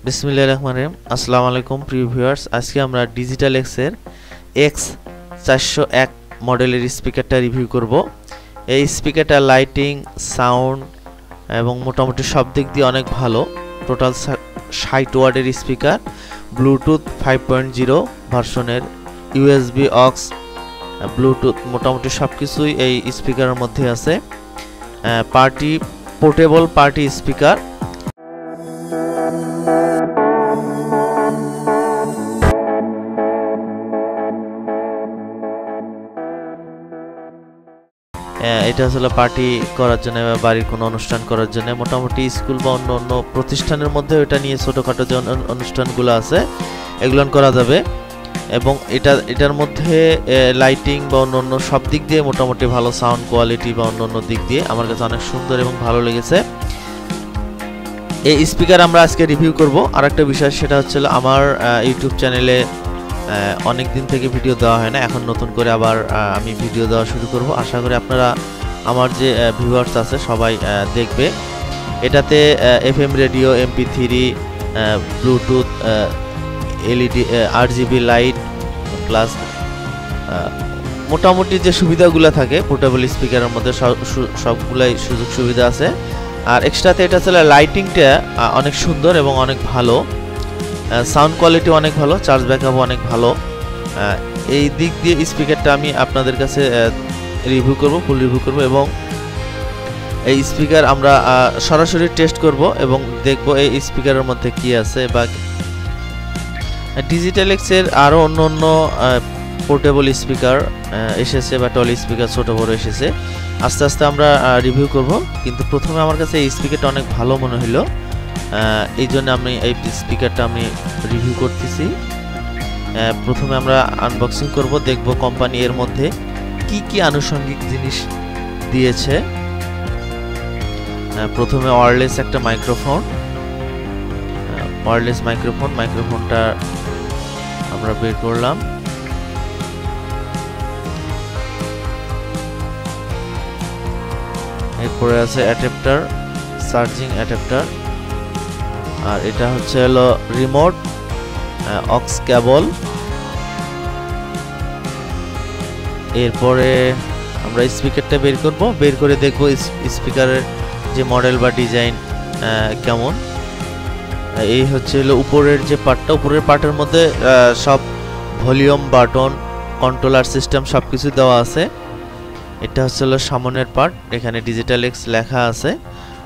বিসমিল্লাহির রহমানির রহিম। আসসালামু আলাইকুম প্রিয় ভিউয়ার্স, আজকে আমরা ডিজিটাল এক্সের X401 মডেলের স্পিকারটা রিভিউ করব। এই স্পিকারটা লাইটিং, সাউন্ড এবং মোটামুটি সব দিক দিয়ে অনেক ভালো। টোটাল 60 ওয়াটের স্পিকার, ব্লুটুথ 5.0 ভার্সনের, ইউএসবি অক্স, ব্লুটুথ, মোটামুটি সব কিছুই এই স্পিকারের মধ্যে আছে। Portable party speaker. এটা আসলে পার্টি করার জন্য বা বাড়ির কোনো অনুষ্ঠান করার জন্য, মোটামুটি স্কুল বা অন্য অন্য প্রতিষ্ঠানের মধ্যে এটা নিয়ে ছোটোখাটো যে অনুষ্ঠানগুলো আছে এগুলো করা যাবে। এবং এটার মধ্যে লাইটিং বা অন্য অন্য সব দিক দিয়ে মোটামুটি ভালো, সাউন্ড কোয়ালিটি বা অন্য অন্য দিক দিয়ে আমার কাছে অনেক সুন্দর এবং ভালো লেগেছে। এই স্পিকার আমরা আজকে রিভিউ করব। আর একটা বিষয়, সেটা হচ্ছে আমার ইউটিউব চ্যানেলে অনেক দিন থেকে ভিডিও দেওয়া হয় না, এখন নতুন করে আবার আমি ভিডিও দেওয়া শুরু করব। আশা করি আপনারা, আমার যে ভিউয়ার্স আছে সবাই দেখবে। এটাতে FM radio, MP3, Bluetooth, LED, RGB light, plus মোটামুটি যে সুবিধাগুলো থাকে পোর্টেবল স্পিকারের মধ্যে সবগুলাই সুযোগ সুবিধা আছে। আর এক্সট্রাতে এটা হচ্ছে লাইটিংটা অনেক সুন্দর এবং অনেক ভালো, সাউন্ড কোয়ালিটি অনেক ভালো, চার্জ ব্যাকআপও অনেক ভালো। এই দিক দিয়ে স্পিকারটা আমি আপনাদের কাছে রিভিউ করব, ফুল রিভিউ করব। এবং এই স্পিকার আমরা সরাসরি টেস্ট করব এবং দেখব এই স্পিকারের মধ্যে কি আছে। বা ডিজিটাল এক্সের আরও অন্য অন্য পোর্টেবল স্পিকার এসেছে বা টলি স্পিকার ছোটো বড়ো এসেছে, আস্তে আস্তে আমরা রিভিউ করব। কিন্তু প্রথমে আমার কাছে এই স্পিকারটা অনেক ভালো মনে হলো, এই জন্য আমি এই স্পিকারটা আমি রিভিউ করতেছি। প্রথমে আমরা আনবক্সিং করব, দেখব কোম্পানি এর মধ্যে কি কি আনুষঙ্গিক জিনিস দিয়েছে। প্রথমে ওয়্যারলেস একটা মাইক্রোফোন, মাইক্রোফোনটা আমরা বের করলাম। এরপরে আছে অ্যাডাপ্টার, চার্জিং অ্যাডাপ্টার। আর এটা হচ্ছে হলো রিমোট, অক্স কেবল। এরপরে আমরা স্পিকারটা বের করে দেখব স্পিকারের যে মডেল বা ডিজাইন কেমন। এই হচ্ছে হলো উপরের যে পার্টটা, উপরের পার্টের মধ্যে সব ভলিউম বাটন, কন্ট্রোলার সিস্টেম সব কিছু দেওয়া আছে। এটা হচ্ছে হলো সামনের পার্ট, এখানে ডিজিটাল এক্স লেখা আছে।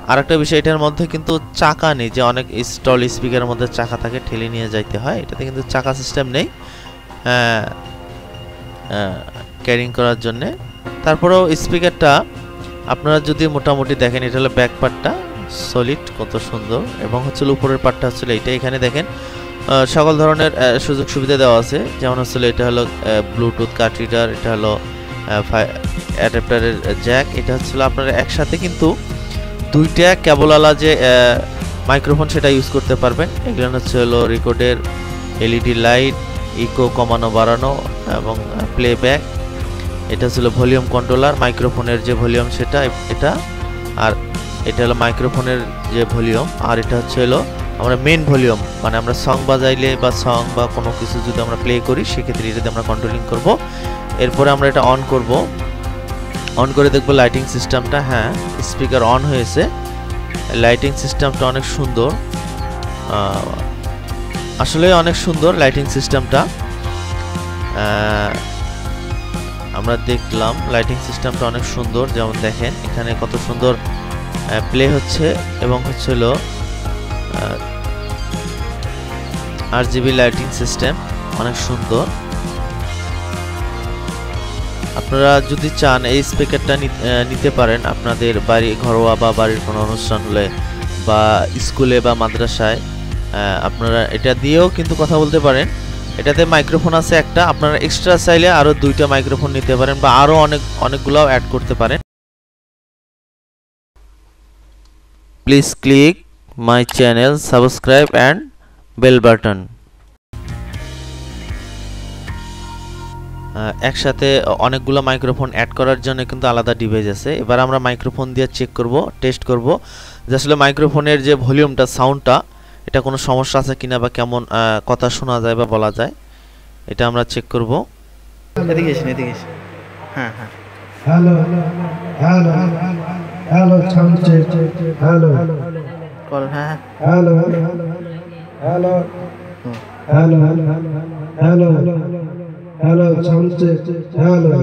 আর একটা বিষয়, এটার মধ্যে কিন্তু চাকা নেই, যে অনেক স্টল স্পিকারের মধ্যে চাকা থাকে, ঠেলে নিয়ে যাইতে হয়। এটাতে কিন্তু চাকা সিস্টেম নেই ক্যারিং করার জন্যে। তারপরেও স্পিকারটা আপনারা যদি মোটামুটি দেখেন, এটা হলো ব্যাক পার্টটা সলিড, কত সুন্দর। এবং হচ্ছে উপরের পার্টটা হচ্ছে এইটা, এখানে দেখেন সকল ধরনের সুযোগ সুবিধা দেওয়া আছে। যেমন হচ্ছে এটা হলো ব্লুটুথ কাট রিডার, এটা হলো অ্যাডাপ্টারের জ্যাক। এটা হচ্ছে আপনারা একসাথে কিন্তু দুইটা কেবলওয়ালা যে মাইক্রোফোন সেটা ইউজ করতে পারবেন। এগুলো হচ্ছে হলো রেকর্ডের LED লাইট, ইকো কমানো বাড়ানো এবং প্লেব্যাক। এটা হচ্ছে ভলিউম কন্ট্রোলার, মাইক্রোফোনের যে ভলিউম সেটা এটা। আর এটা হলো মাইক্রোফোনের যে ভলিউম। আর এটা হচ্ছে হলো আমরা মেন ভলিউম, মানে আমরা সং বাজাইলে বা সং বা কোনো কিছু যদি আমরা প্লে করি সেক্ষেত্রে এটাতে আমরা কন্ট্রোলিং করব। এরপরে আমরা এটা অন করব, অন করে দেখব লাইটিং সিস্টেমটা। হ্যাঁ, স্পিকার অন হয়েছে। লাইটিং সিস্টেমটা অনেক সুন্দর, আসলে অনেক সুন্দর লাইটিং সিস্টেমটা। আমরা দেখলাম লাইটিং সিস্টেমটা অনেক সুন্দর। যেমন দেখেন এখানে কত সুন্দর প্লে হচ্ছে এবং হচ্ছে হলো RGB লাইটিং সিস্টেম অনেক সুন্দর। আপনারা যদি চান এই স্পিকারটা নিতে পারেন আপনাদের বাড়ি, ঘরোয়া বা বাড়ির কোনো অনুষ্ঠান হলে বা স্কুলে বা মাদ্রাসায়, আপনারা এটা দিয়েও কিন্তু কথা বলতে পারেন। এটাতে মাইক্রোফোন আছে একটা, আপনারা এক্সট্রা চাইলে আরও 2টা মাইক্রোফোন নিতে পারেন বা আরও অনেকগুলোও অ্যাড করতে পারেন। Please click my channel, subscribe and bell button. একসাথে অনেকগুলো মাইক্রোফোন অ্যাড করার জন্য কিন্তু আলাদা ডিভাইস আছে। এবার আমরা মাইক্রোফোন দিয়ে চেক করব, টেস্ট করব যে আসলে মাইক্রোফোনের যে ভলিউমটা, সাউন্ডটা এটা কোনো সমস্যা আছে কিনা বা কেমন কথা শোনা যায় বা বলা যায়, এটা আমরা চেক করব। এদিকে এসে হ্যাঁ হ্যাঁ hello hello hello sound check hello call হ্যাঁ hello hello hello hello hello sound check hello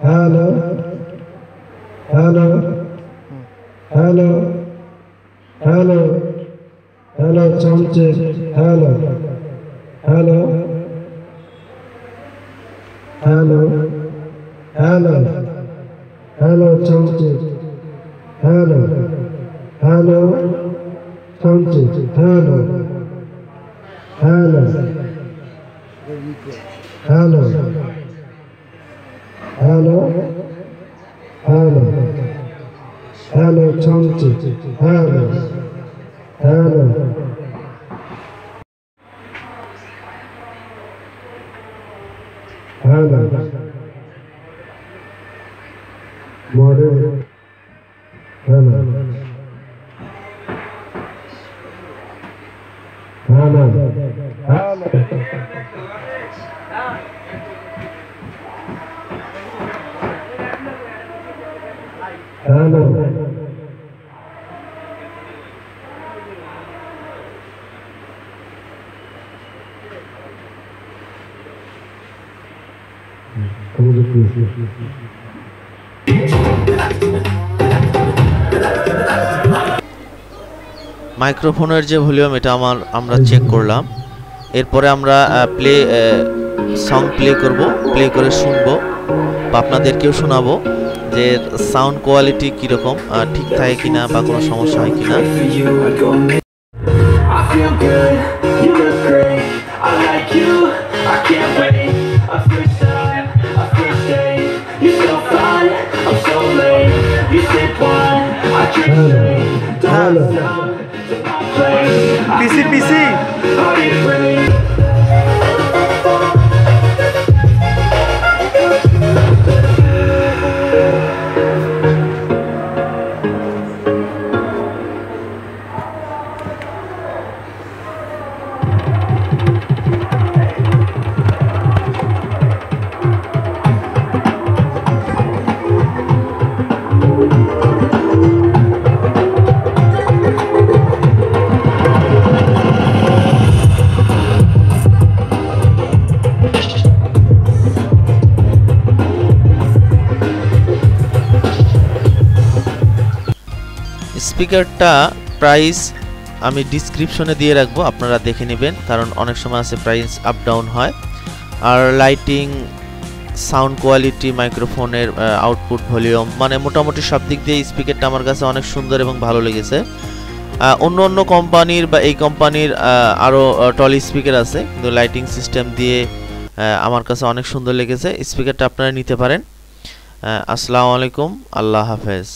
hello hello hello hello hello sound check hello hello hello hello hello sound check hello hello sound check hello hello hello hello hello hello sound check hello hello hello model hello hello hello মাইক্রোফোনের যে volume এটা আমরা check করলাম। এরপরে আমরা song play করব, play করে শুনবো বা আপনাদেরকেও শোনাবো যে সাউন্ড কোয়ালিটি কীরকম, ঠিক থাকে কিনা বা কোনো সমস্যা হয় কিনা। I feel good, you look great, I like you, I can't wait. A first time, a first date, you're so fine, I'm so late. You sip wine, I drink straight. Don't sound to my place. PC Are you free? স্পিকারটা price আমি ডিসক্রিপশনে দিয়ে রাখবো, আপনারা দেখে নেবেন, কারণ অনেক সময় আছে প্রাইস আপ ডাউন হয়। আর লাইটিং, সাউন্ড কোয়ালিটি, মাইক্রোফোনের আউটপুট ভলিউম, মানে মোটামুটি সব দিক দিয়ে স্পিকারটা আমার কাছে অনেক সুন্দর এবং ভালো লেগেছে। অন্য অন্য কোম্পানির বা এই কোম্পানির আরও টলি স্পিকার আছে, কিন্তু লাইটিং সিস্টেম দিয়ে আমার কাছে অনেক সুন্দর লেগেছে। স্পিকারটা আপনারা নিতে পারেন। আসসালামু আলাইকুম, আল্লাহ হাফেজ।